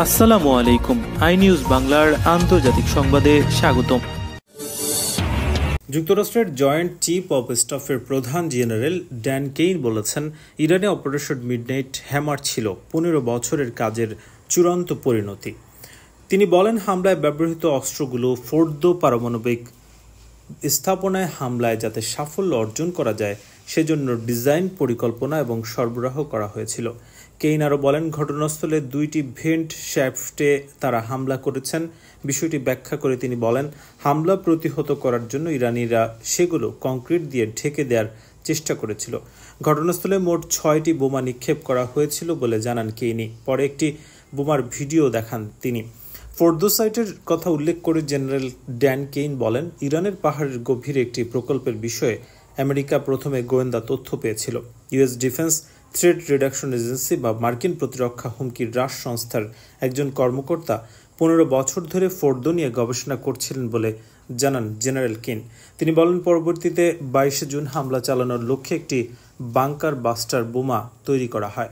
আসসালামু আলাইকুম। I news বাংলার আন্তর্জাতিক সংবাদে স্বাগতম। যুক্তরাষ্ট্রের জয়েন্ট চিফ অব স্টাফের প্রধান জেনারেল ড্যান কেইন বলেছেন, ইরানে অপারেশন মিডনাইট হ্যামার ছিল 15 বছরের কাজের চূড়ান্ত পরিণতি। তিনি বলেন, হামলায় ব্যবহৃত অস্ত্রগুলো ফোর্দো পারমাণবিক স্থাপনায় হামলায় যাতে সাফল্য অর্জন করা যায় সেজন্য ডিজাইন, পরিকল্পনা এবং সরবরাহ করা হয়েছিল। কেইন আরও বলেন, ঘটনাস্থলে 2টি ভেন্ট শ্যাফটে তারা হামলা করেছেন। বিষয়টি ব্যাখ্যা করে তিনি বলেন, হামলা প্রতিহত করার জন্য ইরানিরা সেগুলো কংক্রিট দিয়ে ঢেকে দেওয়ার চেষ্টা করেছিল। ঘটনাস্থলে মোট 6টি বোমা নিক্ষেপ করা হয়েছিল বলে জানান কেইনি। পরে একটি বোমার ভিডিও দেখান তিনি। ফোর্দো সাইটের কথা উল্লেখ করে জেনারেল ড্যান কেইন বলেন, ইরানের পাহাড়ের গভীরে একটি প্রকল্পের বিষয়ে আমেরিকা প্রথমে গোয়েন্দা তথ্য পেয়েছিল। US defence threat reduction agency বা মার্কিন প্রতিরক্ষা হুমকি হ্রাস সংস্থার একজন কর্মকর্তা 15 বছর ধরে ফোর্দো নিয়ে গবেষণা করছিলেন বলে জানান জেনারেল কেইন। তিনি বলেন, পরবর্তীতে 22 জুন হামলা চালানোর লক্ষ্যে একটি বাংকার বাস্টার বোমা তৈরি করা হয়।